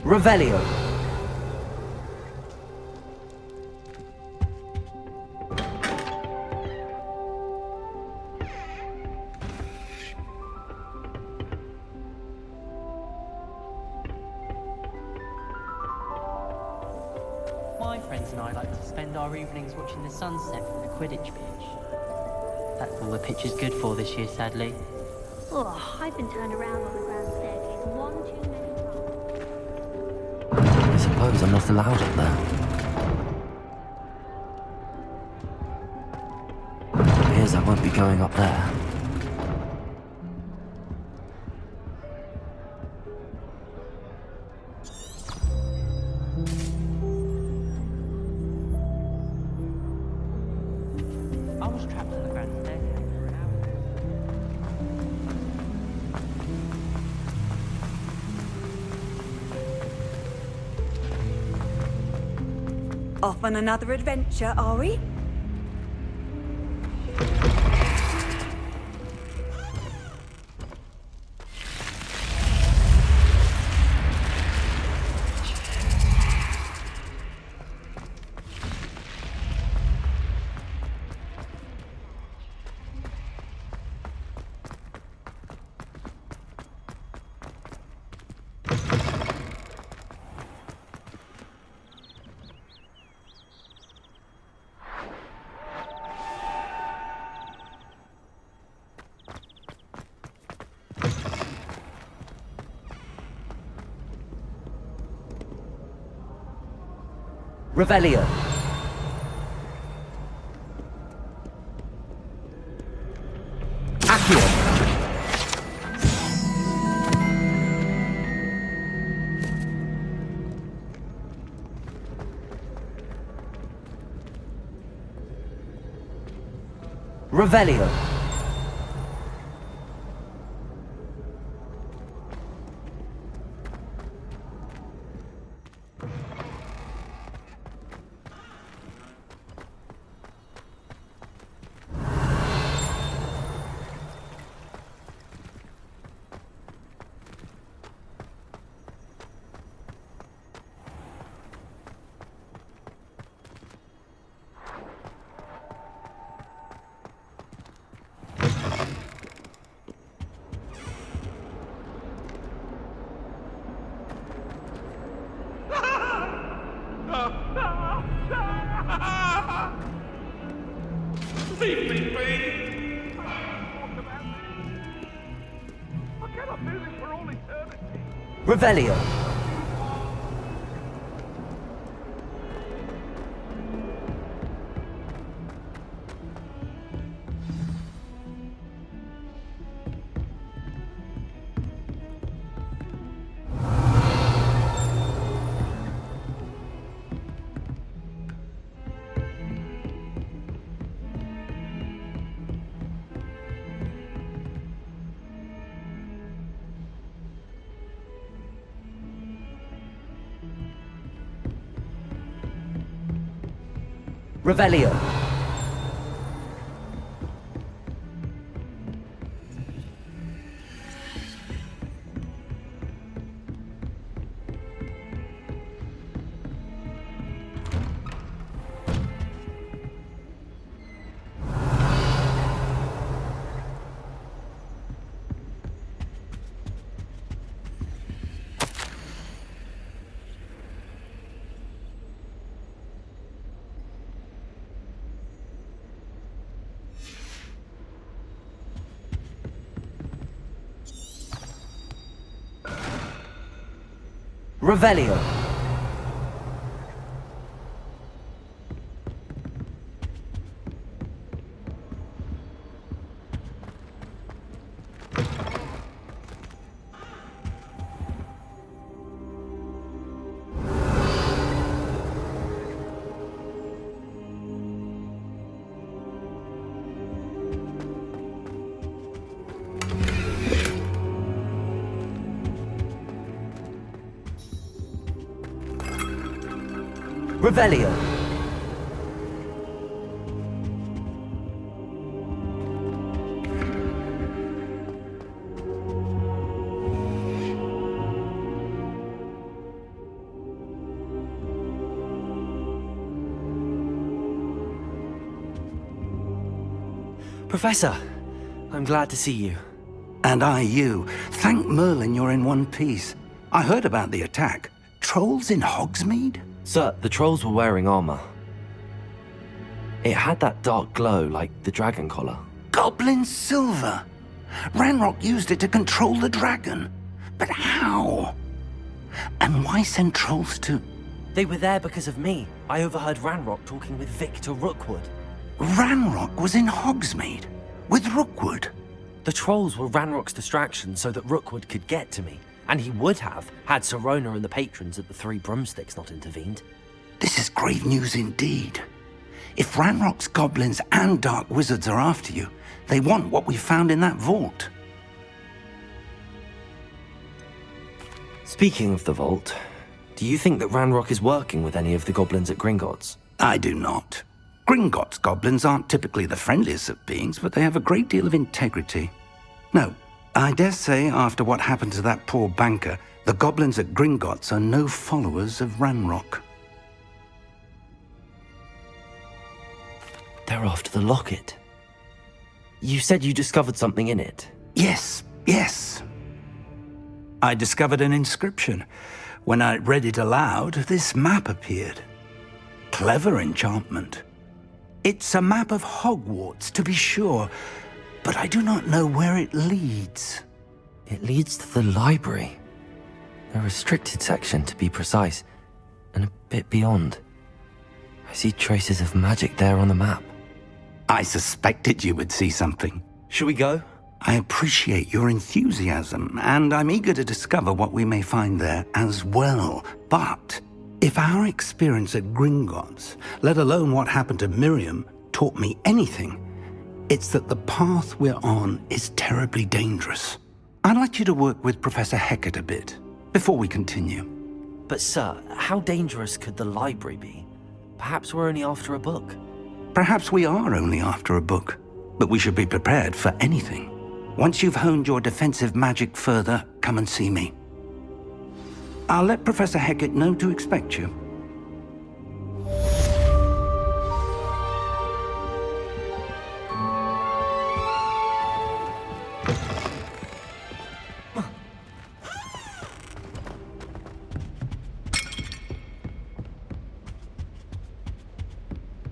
Revelio. My friends and I like to spend our evenings watching the sunset from the Quidditch pitch. That's all the pitch is good for this year, sadly. Oh, I've been turned around on the grand staircase one too many times. I suppose I'm not allowed up there. It appears I won't be going up there. I was trapped on the grand staircase for an hour. Off on another adventure, are we? Revelio. Accio. Revelio. Leave me be! I cannot do this for all eternity. Revelio. Revelio. Revelio. Revelio. Professor, I'm glad to see you. And I you. Thank Merlin you're in one piece. I heard about the attack. Trolls in Hogsmeade? Sir, the trolls were wearing armor. It had that dark glow like the dragon collar. Goblin silver! Ranrock used it to control the dragon. But how? And why send trolls to... They were there because of me. I overheard Ranrock talking with Victor Rookwood. Ranrock was in Hogsmeade? With Rookwood? The trolls were Ranrock's distraction so that Rookwood could get to me. And he would have, had Sirona and the patrons at the Three Broomsticks not intervened. This is grave news indeed. If Ranrock's goblins and dark wizards are after you, they want what we found in that vault. Speaking of the vault, do you think that Ranrock is working with any of the goblins at Gringotts? I do not. Gringotts goblins aren't typically the friendliest of beings, but they have a great deal of integrity. No, I dare say after what happened to that poor banker, the goblins at Gringotts are no followers of Ranrock. They're after the locket. You said you discovered something in it. Yes. I discovered an inscription. When I read it aloud, this map appeared. Clever enchantment. It's a map of Hogwarts, to be sure, but I do not know where it leads. It leads to the library. A restricted section, to be precise, and a bit beyond. I see traces of magic there on the map. I suspected you would see something. Shall we go? I appreciate your enthusiasm, and I'm eager to discover what we may find there as well. But if our experience at Gringotts, let alone what happened to Miriam, taught me anything, it's that the path we're on is terribly dangerous. I'd like you to work with Professor Hecat a bit, before we continue. But sir, how dangerous could the library be? Perhaps we're only after a book. Perhaps we are only after a book, but we should be prepared for anything. Once you've honed your defensive magic further, come and see me. I'll let Professor Hecat know to expect you.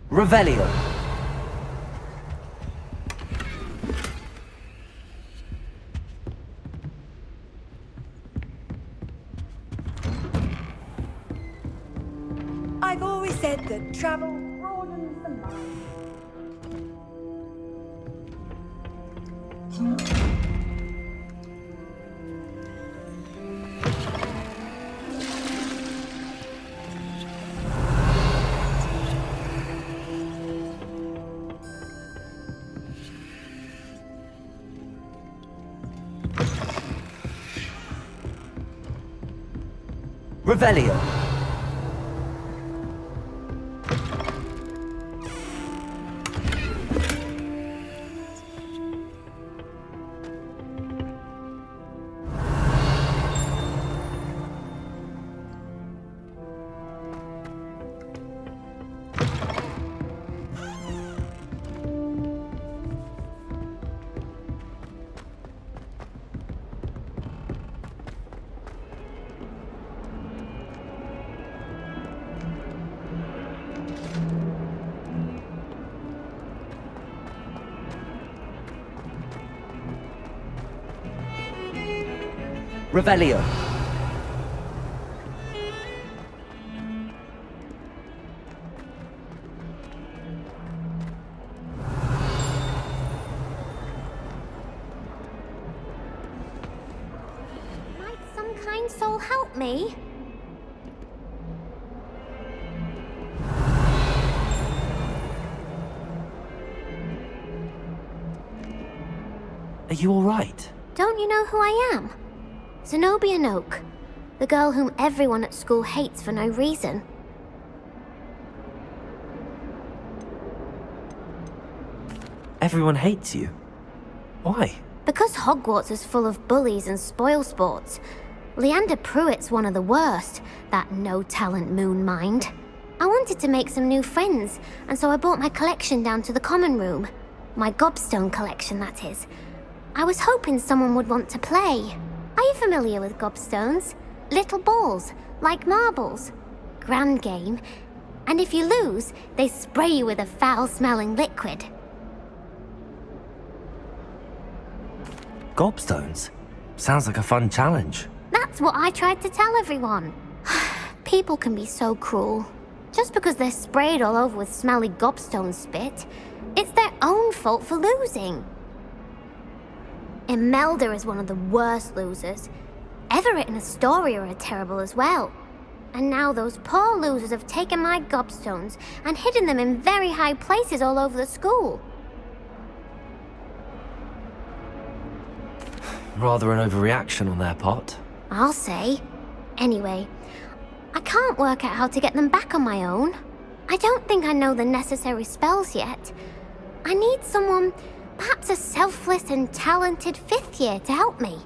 Revelio. I've always said that travel broadens the mind. Revelio. Revelio. Might some kind soul help me? Are you all right? Don't you know who I am? Zenobia Noak, the girl whom everyone at school hates for no reason. Everyone hates you. Why? Because Hogwarts is full of bullies and spoilsports. Leander Pruitt's one of the worst, that no-talent moon mind. I wanted to make some new friends, and so I brought my collection down to the common room. My gobstone collection, that is. I was hoping someone would want to play. Are you familiar with gobstones? Little balls, like marbles. Grand game. And if you lose, they spray you with a foul-smelling liquid. Gobstones? Sounds like a fun challenge. That's what I tried to tell everyone. People can be so cruel. Just because they're sprayed all over with smelly gobstone spit, it's their own fault for losing. Imelda is one of the worst losers. Everett and Astoria are terrible as well. And now those poor losers have taken my gobstones and hidden them in very high places all over the school. Rather an overreaction on their part. I'll say. Anyway, I can't work out how to get them back on my own. I don't think I know the necessary spells yet. I need someone, perhaps a selfless and talented fifth year to help me.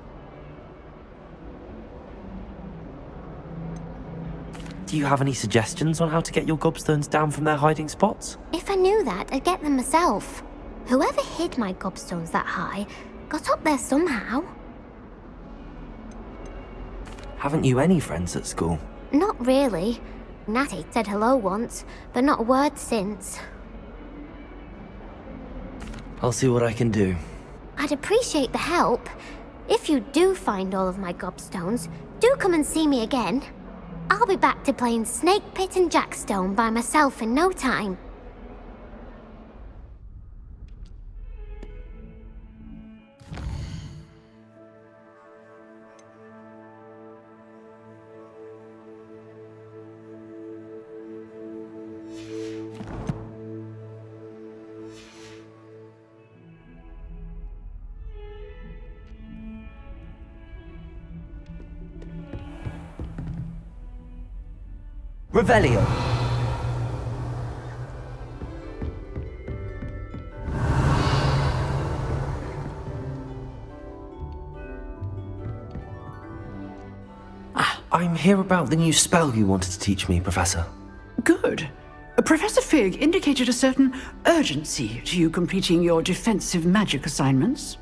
Do you have any suggestions on how to get your gobstones down from their hiding spots? If I knew that, I'd get them myself. Whoever hid my gobstones that high got up there somehow. Haven't you any friends at school? Not really. Natty said hello once, but not a word since. I'll see what I can do. I'd appreciate the help. If you do find all of my gobstones, do come and see me again. I'll be back to playing Snake Pit and Jackstone by myself in no time. Revelio. I'm here about the new spell you wanted to teach me, Professor. Good. Professor Fig indicated a certain urgency to you completing your defensive magic assignments.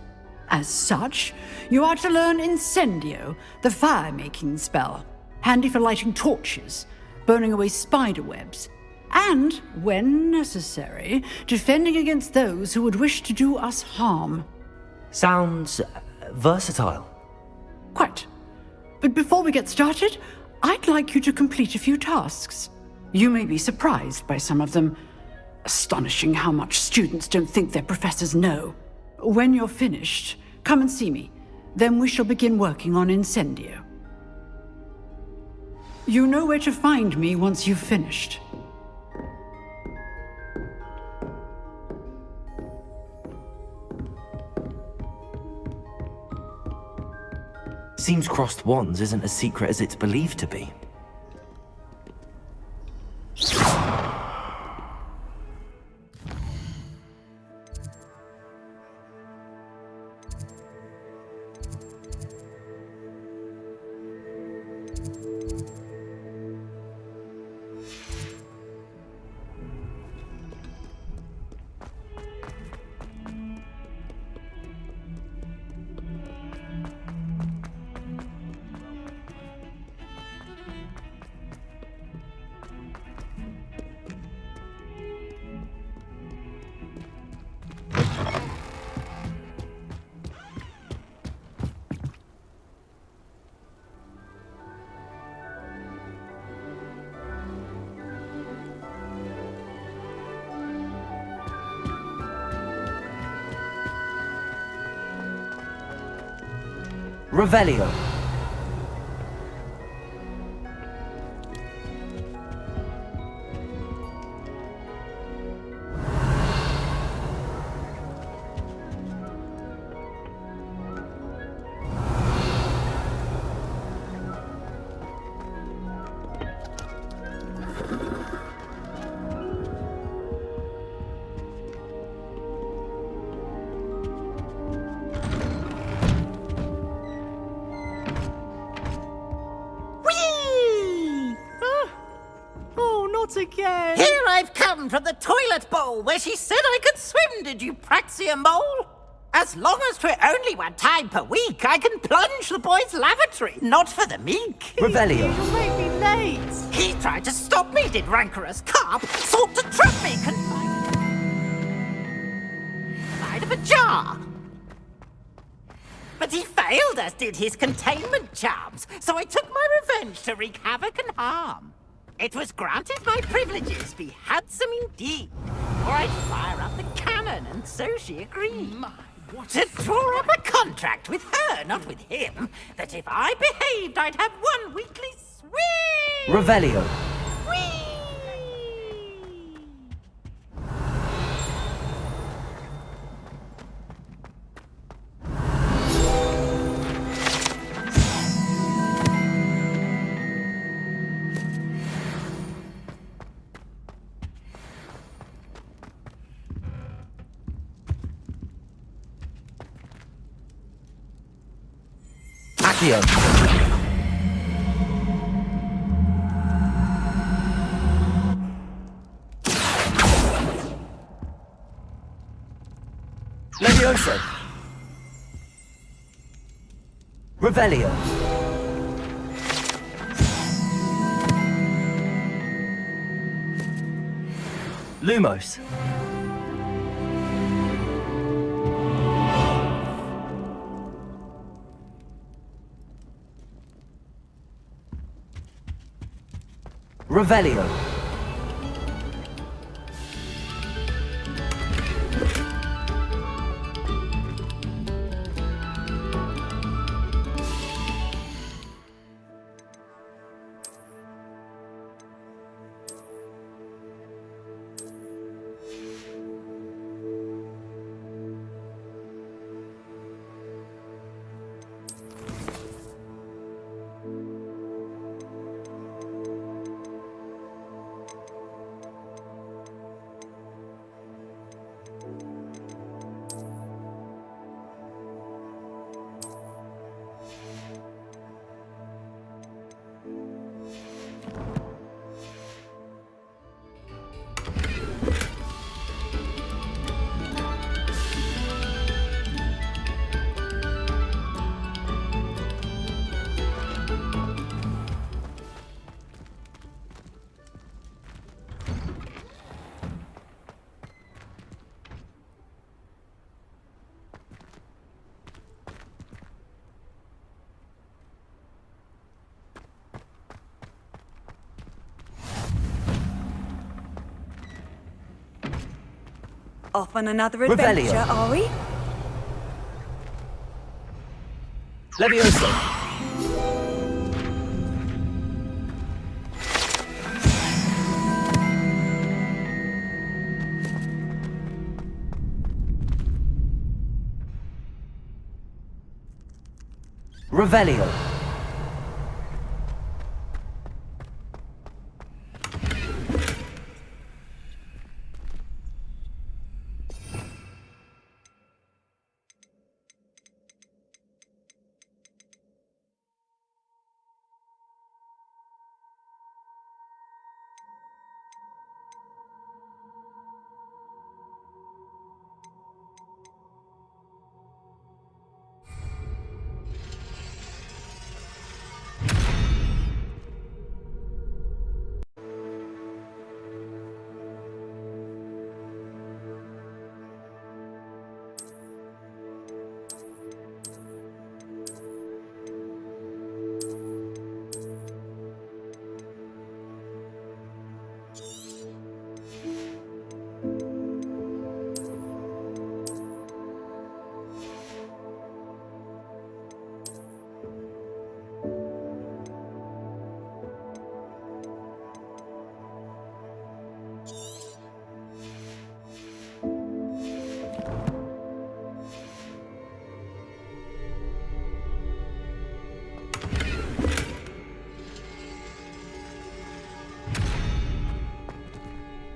As such, you are to learn Incendio, the fire-making spell, handy for lighting torches, burning away spider webs, and, when necessary, defending against those who would wish to do us harm. Sounds versatile. Quite. But before we get started, I'd like you to complete a few tasks. You may be surprised by some of them. Astonishing how much students don't think their professors know. When you're finished, come and see me. Then we shall begin working on Incendio. You know where to find me once you've finished. Seems crossed wands isn't as secret as it's believed to be. Revelio. Again. Here I I've come from the toilet bowl where she said I could swim, did you praxia mole? As long as 'twere only 1 time per week, I can plunge the boy's lavatory, not for the meek. Revelio. You'll make me late. He tried to stop me, did rancorous carp, sought to trap me, confined of a jar. But he failed, as did his containment charms, so I took my revenge to wreak havoc and harm. It was granted my privileges be handsome indeed, or I'd fire up the cannon, and so she agreed. To draw up a contract with her, not with him, that if I behaved, I'd have 1 weekly swim. Revelio. Whee! Accio. Levioso. Revelio. Lumos. Revelio. Off on another adventure, Revelio. are we? Levioso. Revelio.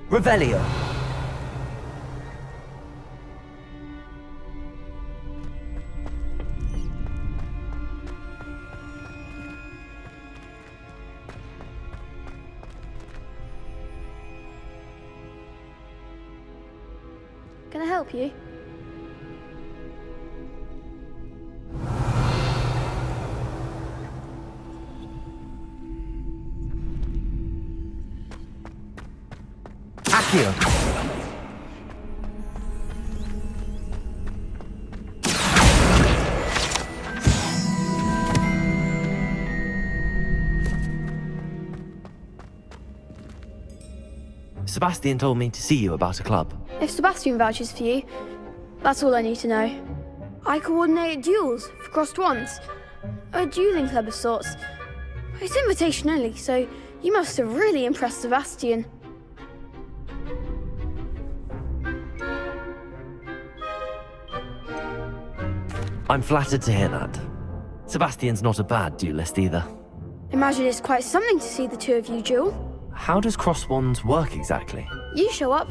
Revelio. Can I help you? Accio. Sebastian told me to see you about a club. If Sebastian vouches for you, that's all I need to know. I coordinate duels for crossed wands. A dueling club of sorts. It's invitation only, so you must have really impressed Sebastian. I'm flattered to hear that. Sebastian's not a bad duelist either. Imagine it's quite something to see the two of you duel. How does cross wands work exactly? You show up,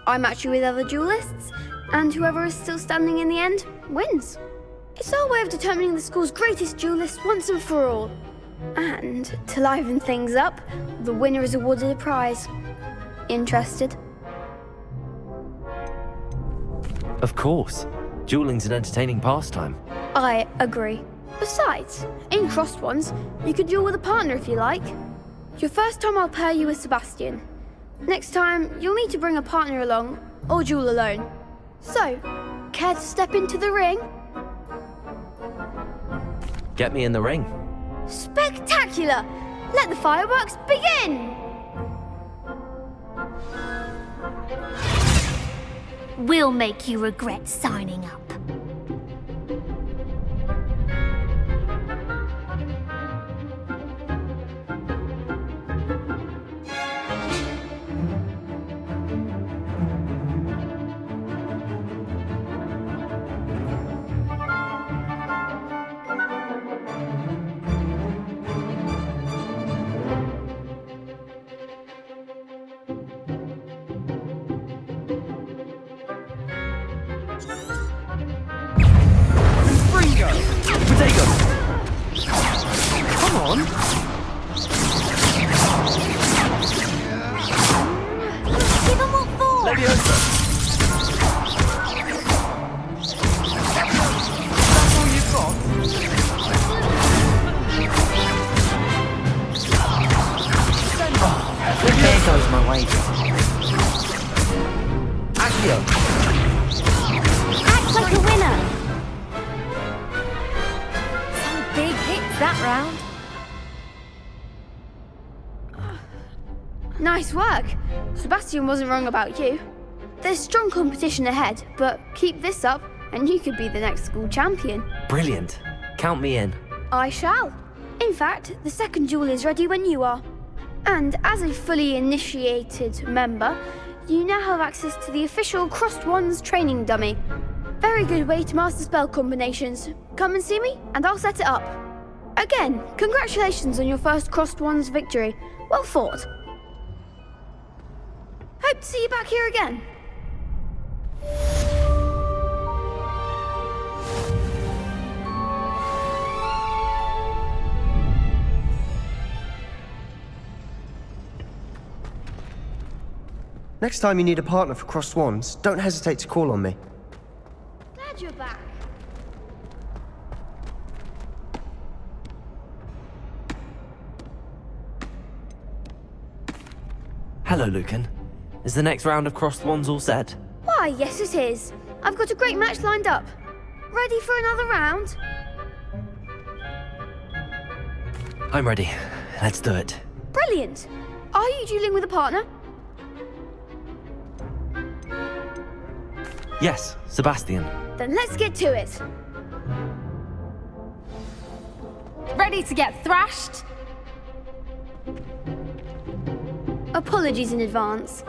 I match you with other duelists, and whoever is still standing in the end wins. It's our way of determining the school's greatest duelist once and for all. And to liven things up, the winner is awarded a prize. Interested? Of course. Dueling's an entertaining pastime. I agree. Besides, in crossed ones, you could duel with a partner if you like. Your first time I'll pair you with Sebastian. Next time, you'll need to bring a partner along, or duel alone. So, care to step into the ring? Get me in the ring. Spectacular! Let the fireworks begin! We'll make you regret signing up. Nice work. Sebastian wasn't wrong about you. There's strong competition ahead, but keep this up and you could be the next school champion. Brilliant. Count me in. I shall. In fact, the second duel is ready when you are. And as a fully initiated member, you now have access to the official Crossed Wands training dummy. Very good way to master spell combinations. Come and see me and I'll set it up. Again, congratulations on your first Crossed Wands victory. Well fought. Hope to see you back here again. Next time you need a partner for Crossed Wands, don't hesitate to call on me. Glad you're back. Hello, Lucan. Is the next round of Crossed Wands all set? Why, yes it is. I've got a great match lined up. Ready for another round? I'm ready. Let's do it. Brilliant. Are you dueling with a partner? Yes, Sebastian. Then let's get to it. Ready to get thrashed? Apologies in advance.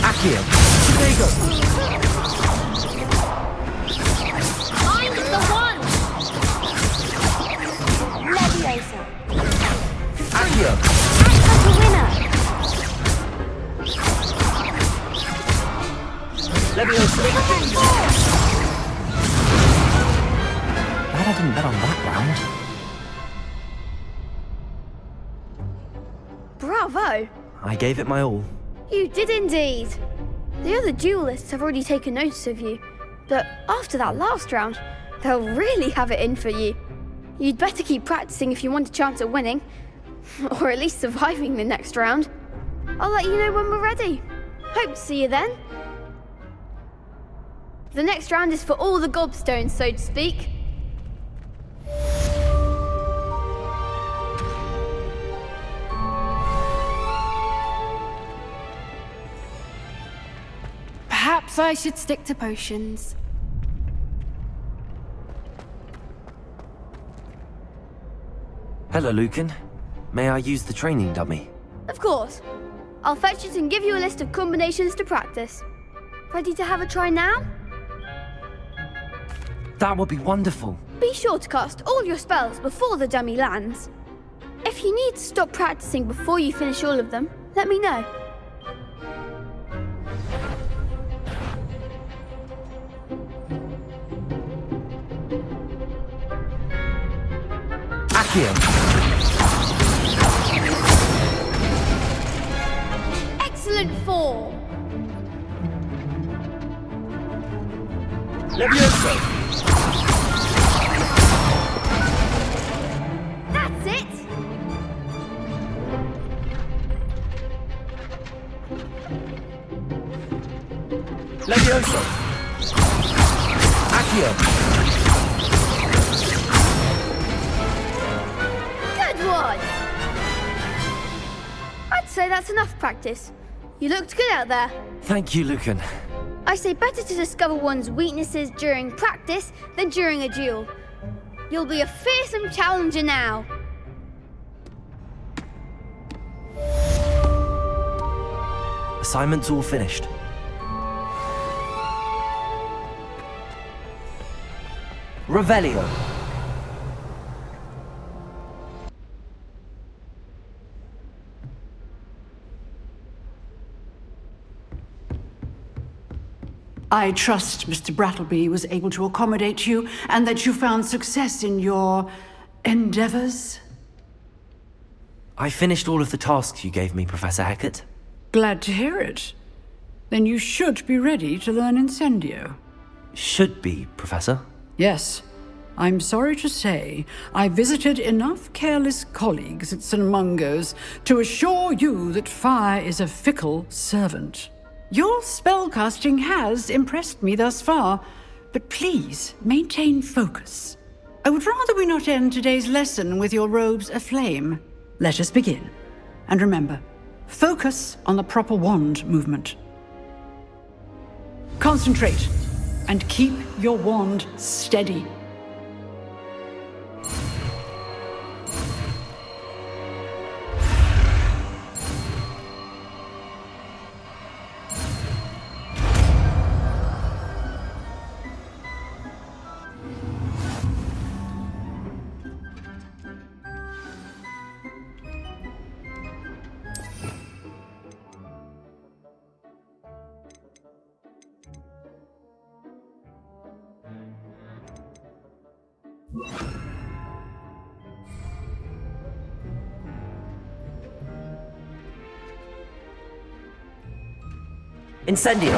Accio. There you go. Find the one! Leviosa. Accio. Act like a winner! Leviosa! Glad I didn't bet on that round. Bravo! I gave it my all. You did indeed. The other duelists have already taken notice of you, but after that last round, they'll really have it in for you. You'd better keep practicing if you want a chance at winning, or at least surviving the next round. I'll let you know when we're ready. Hope to see you then. The next round is for all the gobstones, so to speak. Perhaps I should stick to potions. Hello, Lucan. May I use the training dummy? Of course. I'll fetch it and give you a list of combinations to practice. Ready to have a try now? That would be wonderful. Be sure to cast all your spells before the dummy lands. If you need to stop practicing before you finish all of them, let me know. Excellent form. Leviosa! That's it. Leviosa! Accio! Good one. I'd say that's enough practice. You looked good out there. Thank you, Lucan. I say better to discover one's weaknesses during practice than during a duel. You'll be a fearsome challenger now. Assignment's all finished. Revelio. I trust Mr. Brattleby was able to accommodate you and that you found success in your endeavors. I finished all of the tasks you gave me, Professor Hecat. Glad to hear it. Then you should be ready to learn Incendio. Should be, Professor. Yes. I'm sorry to say, I visited enough careless colleagues at St. Mungo's to assure you that fire is a fickle servant. Your spellcasting has impressed me thus far, but please maintain focus. I would rather we not end today's lesson with your robes aflame. Let us begin. And remember, focus on the proper wand movement. Concentrate, and keep your wand steady. Incendio!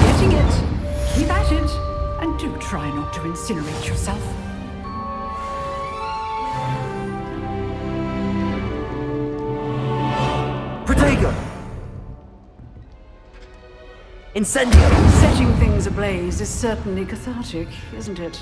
Getting it. Keep at it. And do try not to incinerate yourself. Protego! Incendio! Setting things ablaze is certainly cathartic, isn't it?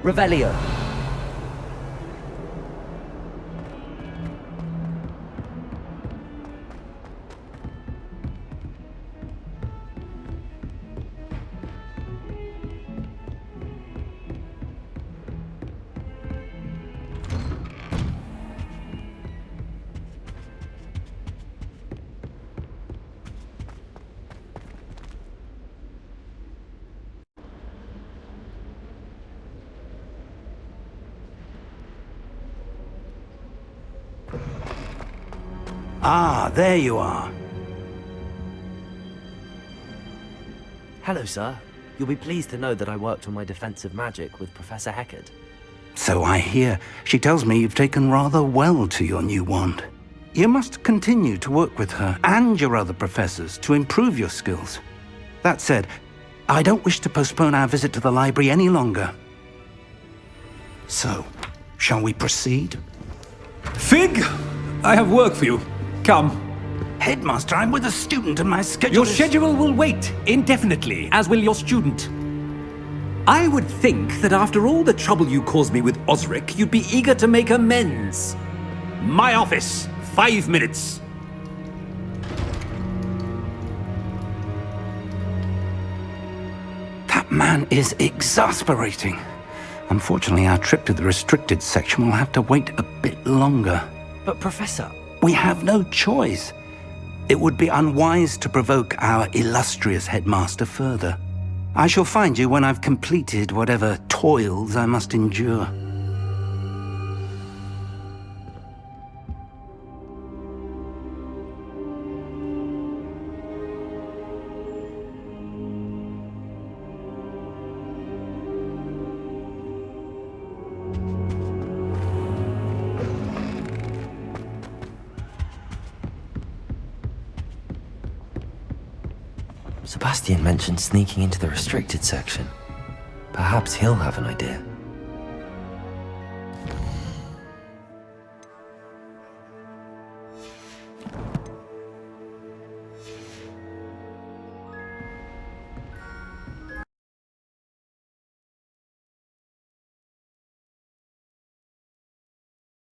Revelio. Ah, there you are. Hello, sir. You'll be pleased to know that I worked on my defensive magic with Professor Heckard. So I hear. She tells me you've taken rather well to your new wand. You must continue to work with her and your other professors to improve your skills. That said, I don't wish to postpone our visit to the library any longer. So, shall we proceed? Fig! I have work for you. Come. Headmaster, I'm with a student and my schedule Your schedule will wait indefinitely, as will your student. I would think that after all the trouble you caused me with Osric, you'd be eager to make amends. My office, 5 minutes. That man is exasperating. Unfortunately, our trip to the restricted section will have to wait a bit longer. But Professor... We have no choice. It would be unwise to provoke our illustrious headmaster further. I shall find you when I've completed whatever toils I must endure. Sebastian mentioned sneaking into the restricted section. Perhaps he'll have an idea.